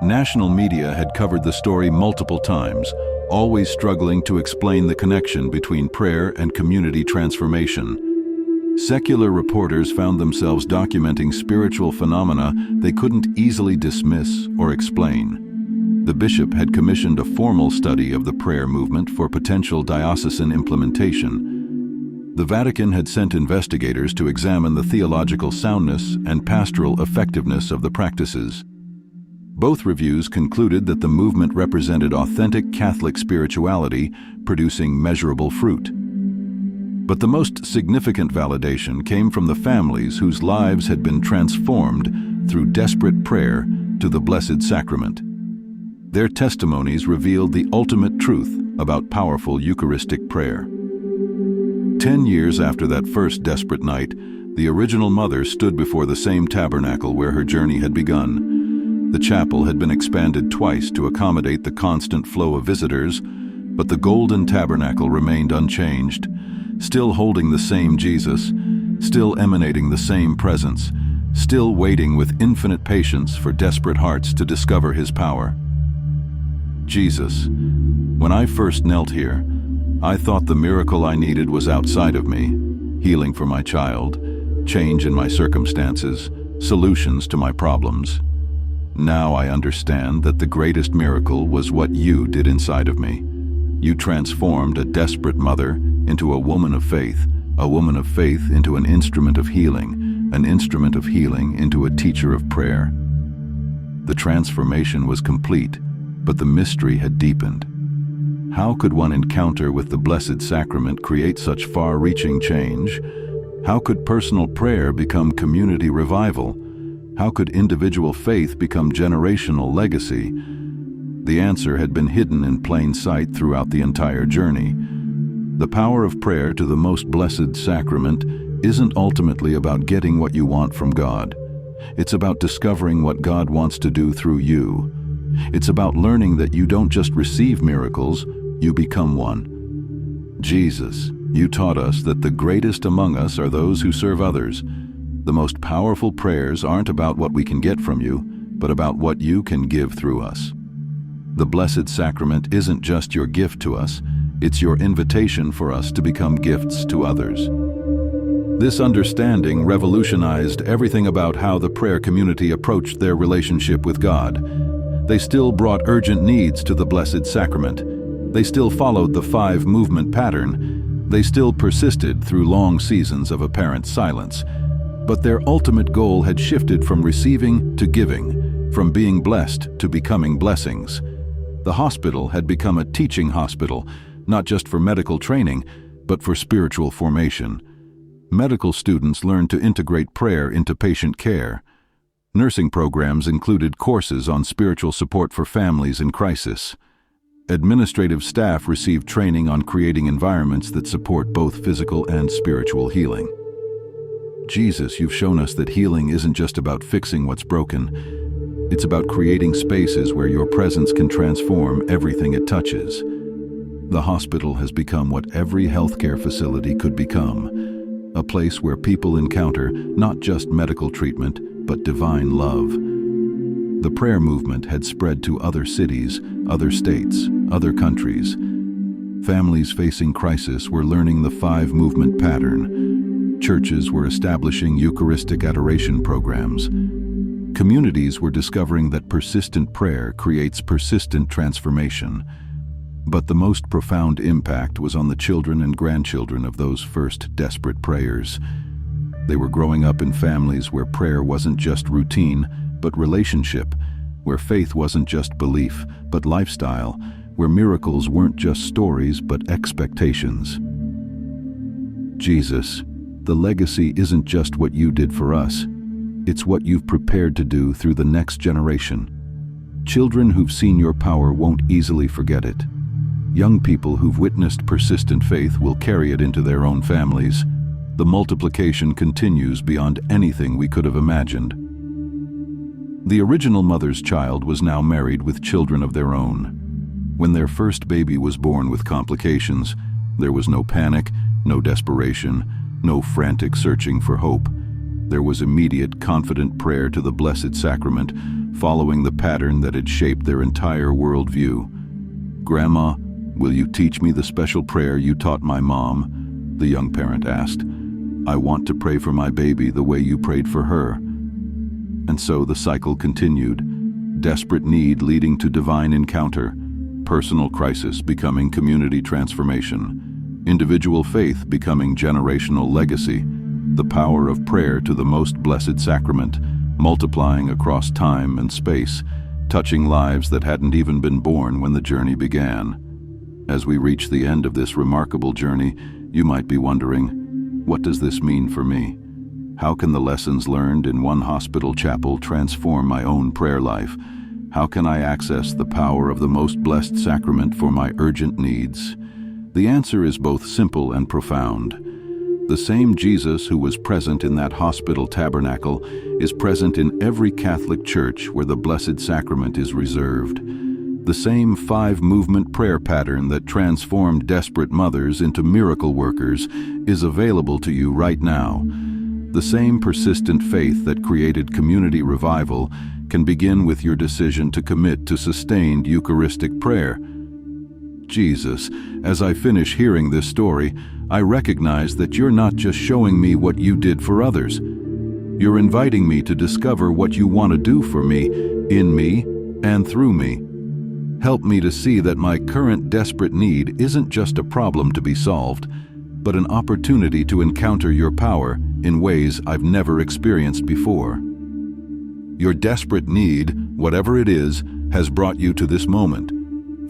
National media had covered the story multiple times, always struggling to explain the connection between prayer and community transformation. Secular reporters found themselves documenting spiritual phenomena they couldn't easily dismiss or explain. The bishop had commissioned a formal study of the prayer movement for potential diocesan implementation. The Vatican had sent investigators to examine the theological soundness and pastoral effectiveness of the practices. Both reviews concluded that the movement represented authentic Catholic spirituality, producing measurable fruit. But the most significant validation came from the families whose lives had been transformed through desperate prayer to the Blessed Sacrament. Their testimonies revealed the ultimate truth about powerful Eucharistic prayer. 10 years after that first desperate night, the original mother stood before the same tabernacle where her journey had begun. The chapel had been expanded twice to accommodate the constant flow of visitors, but the golden tabernacle remained unchanged, still holding the same Jesus, still emanating the same presence, still waiting with infinite patience for desperate hearts to discover his power. Jesus, when I first knelt here, I thought the miracle I needed was outside of me, healing for my child, change in my circumstances, solutions to my problems. Now I understand that the greatest miracle was what you did inside of me. You transformed a desperate mother into a woman of faith into an instrument of healing into a teacher of prayer. The transformation was complete, but the mystery had deepened. How could one encounter with the Blessed Sacrament create such far-reaching change? How could personal prayer become community revival? How could individual faith become generational legacy? The answer had been hidden in plain sight throughout the entire journey. The power of prayer to the Most Blessed Sacrament isn't ultimately about getting what you want from God. It's about discovering what God wants to do through you. It's about learning that you don't just receive miracles, you become one. Jesus, you taught us that the greatest among us are those who serve others. The most powerful prayers aren't about what we can get from you, but about what you can give through us. The Blessed Sacrament isn't just your gift to us, it's your invitation for us to become gifts to others. This understanding revolutionized everything about how the prayer community approached their relationship with God. They still brought urgent needs to the Blessed Sacrament. They still followed the 5-movement pattern. They still persisted through long seasons of apparent silence. But their ultimate goal had shifted from receiving to giving, from being blessed to becoming blessings. The hospital had become a teaching hospital, not just for medical training, but for spiritual formation. Medical students learned to integrate prayer into patient care. Nursing programs included courses on spiritual support for families in crisis. Administrative staff received training on creating environments that support both physical and spiritual healing. Jesus, you've shown us that healing isn't just about fixing what's broken. It's about creating spaces where your presence can transform everything it touches. The hospital has become what every healthcare facility could become, a place where people encounter not just medical treatment, but divine love. The prayer movement had spread to other cities, other states, other countries. Families facing crisis were learning the 5-movement pattern. Churches were establishing Eucharistic adoration programs. Communities were discovering that persistent prayer creates persistent transformation. But the most profound impact was on the children and grandchildren of those first desperate prayers. They were growing up in families where prayer wasn't just routine, but relationship, where faith wasn't just belief, but lifestyle, where miracles weren't just stories, but expectations. Jesus, the legacy isn't just what you did for us, it's what you've prepared to do through the next generation. Children who've seen your power won't easily forget it. Young people who've witnessed persistent faith will carry it into their own families. The multiplication continues beyond anything we could have imagined. The original mother's child was now married with children of their own. When their first baby was born with complications, There was no panic, no desperation, no frantic searching for hope. There was immediate, confident prayer to the Blessed Sacrament, following the pattern that had shaped their entire worldview. "Grandma, will you teach me the special prayer you taught my mom?" the young parent asked. "I want to pray for my baby the way you prayed for her." And so the cycle continued. Desperate need leading to divine encounter, personal crisis becoming community transformation, individual faith becoming generational legacy, the power of prayer to the Most Blessed Sacrament, multiplying across time and space, touching lives that hadn't even been born when the journey began. As we reach the end of this remarkable journey, you might be wondering, what does this mean for me? How can the lessons learned in one hospital chapel transform my own prayer life? How can I access the power of the Most Blessed Sacrament for my urgent needs? The answer is both simple and profound. The same Jesus who was present in that hospital tabernacle is present in every Catholic church where the Blessed Sacrament is reserved. The same five-movement prayer pattern that transformed desperate mothers into miracle workers is available to you right now. The same persistent faith that created community revival can begin with your decision to commit to sustained Eucharistic prayer. Jesus, as I finish hearing this story, I recognize that you're not just showing me what you did for others. You're inviting me to discover what you want to do for me, in me, and through me. Help me to see that my current desperate need isn't just a problem to be solved, but an opportunity to encounter your power in ways I've never experienced before. Your desperate need, whatever it is, has brought you to this moment.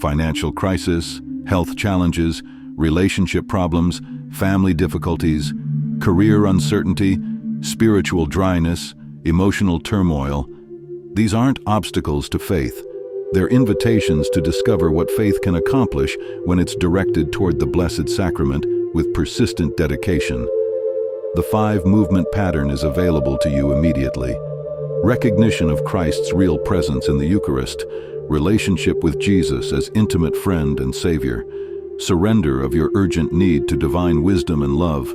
Financial crisis, health challenges, relationship problems, family difficulties, career uncertainty, spiritual dryness, emotional turmoil. These aren't obstacles to faith. They're invitations to discover what faith can accomplish when it's directed toward the Blessed Sacrament with persistent dedication. The five-movement pattern is available to you immediately. Recognition of Christ's real presence in the Eucharist, relationship with Jesus as intimate friend and Savior, surrender of your urgent need to divine wisdom and love,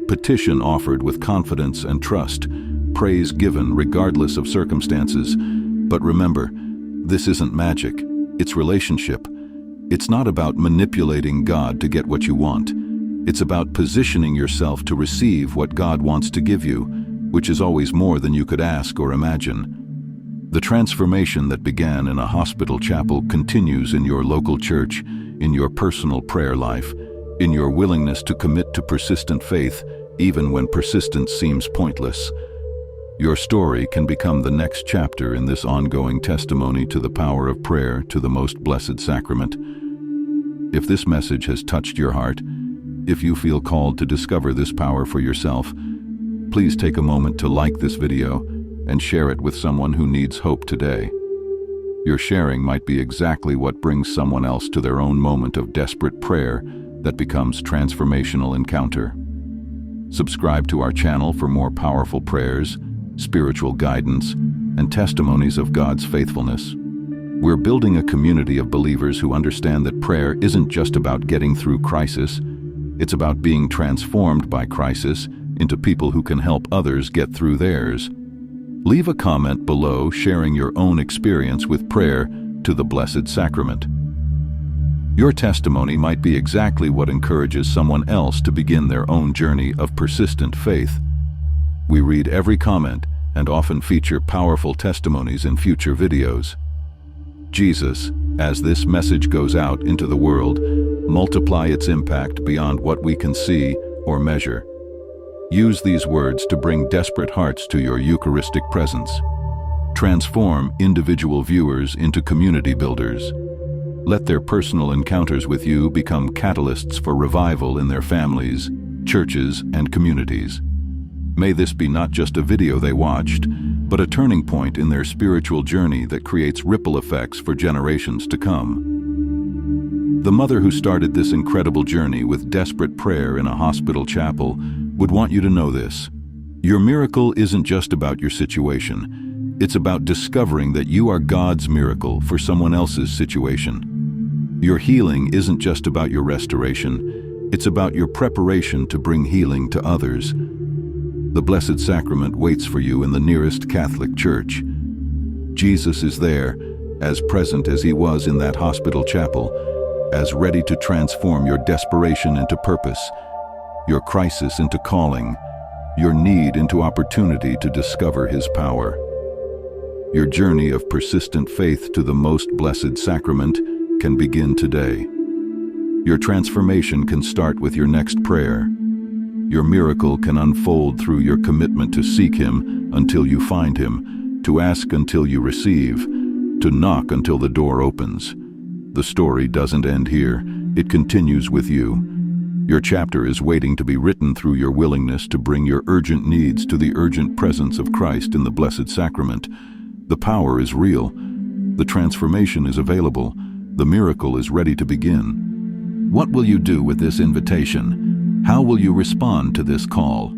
petition offered with confidence and trust, praise given regardless of circumstances. But remember, this isn't magic, it's relationship. It's not about manipulating God to get what you want. It's about positioning yourself to receive what God wants to give you, which is always more than you could ask or imagine. The transformation that began in a hospital chapel continues in your local church, in your personal prayer life, in your willingness to commit to persistent faith, even when persistence seems pointless. Your story can become the next chapter in this ongoing testimony to the power of prayer to the Most Blessed Sacrament. If this message has touched your heart, if you feel called to discover this power for yourself, please take a moment to like this video and share it with someone who needs hope today. Your sharing might be exactly what brings someone else to their own moment of desperate prayer that becomes transformational encounter. Subscribe to our channel for more powerful prayers, spiritual guidance, and testimonies of God's faithfulness. We're building a community of believers who understand that prayer isn't just about getting through crisis, it's about being transformed by crisis into people who can help others get through theirs. Leave a comment below sharing your own experience with prayer to the Blessed Sacrament. Your testimony might be exactly what encourages someone else to begin their own journey of persistent faith. We read every comment and often feature powerful testimonies in future videos. Jesus, as this message goes out into the world, multiply its impact beyond what we can see or measure. Use these words to bring desperate hearts to your Eucharistic presence. Transform individual viewers into community builders. Let their personal encounters with you become catalysts for revival in their families, churches, and communities. May this be not just a video they watched, but a turning point in their spiritual journey that creates ripple effects for generations to come. The mother who started this incredible journey with desperate prayer in a hospital chapel would want you to know this. Your miracle isn't just about your situation. It's about discovering that you are God's miracle for someone else's situation. Your healing isn't just about your restoration. It's about your preparation to bring healing to others. The Blessed Sacrament waits for you in the nearest Catholic church. Jesus is there, as present as he was in that hospital chapel, as ready to transform your desperation into purpose, your crisis into calling, your need into opportunity to discover his power. Your journey of persistent faith to the Most Blessed Sacrament can begin today. Your transformation can start with your next prayer. Your miracle can unfold through your commitment to seek him until you find him, to ask until you receive, to knock until the door opens. The story doesn't end here. It continues with you. Your chapter is waiting to be written through your willingness to bring your urgent needs to the urgent presence of Christ in the Blessed Sacrament. The power is real. The transformation is available. The miracle is ready to begin. What will you do with this invitation? How will you respond to this call?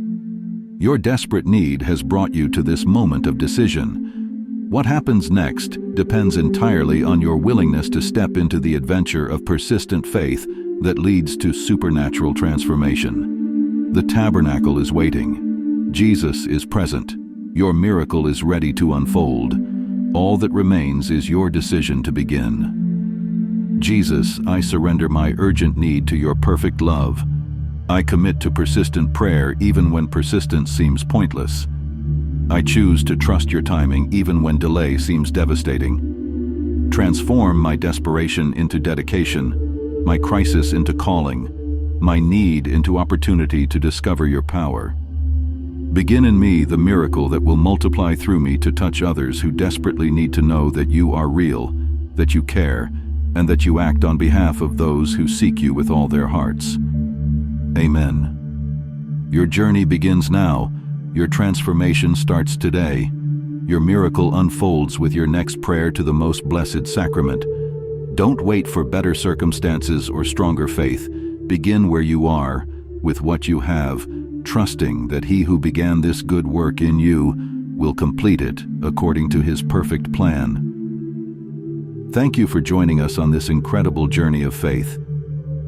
Your desperate need has brought you to this moment of decision. What happens next depends entirely on your willingness to step into the adventure of persistent faith that leads to supernatural transformation. The tabernacle is waiting. Jesus is present. Your miracle is ready to unfold. All that remains is your decision to begin. Jesus, I surrender my urgent need to your perfect love. I commit to persistent prayer even when persistence seems pointless. I choose to trust your timing even when delay seems devastating. Transform my desperation into dedication, my crisis into calling, my need into opportunity to discover your power. Begin in me the miracle that will multiply through me to touch others who desperately need to know that you are real, that you care, and that you act on behalf of those who seek you with all their hearts. Amen. Your journey begins now. Your transformation starts today. Your miracle unfolds with your next prayer to the Most Blessed Sacrament. Don't wait for better circumstances or stronger faith. Begin where you are, with what you have, trusting that he who began this good work in you will complete it according to his perfect plan. Thank you for joining us on this incredible journey of faith.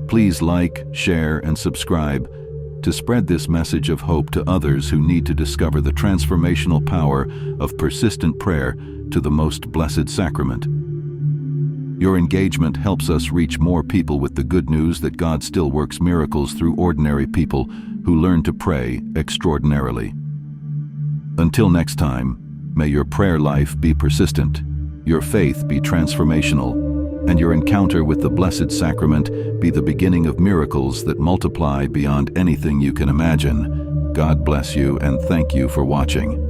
Please like, share, and subscribe to spread this message of hope to others who need to discover the transformational power of persistent prayer to the Most Blessed Sacrament. Your engagement helps us reach more people with the good news that God still works miracles through ordinary people who learn to pray extraordinarily. Until next time, may your prayer life be persistent, your faith be transformational, and your encounter with the Blessed Sacrament be the beginning of miracles that multiply beyond anything you can imagine. God bless you and thank you for watching.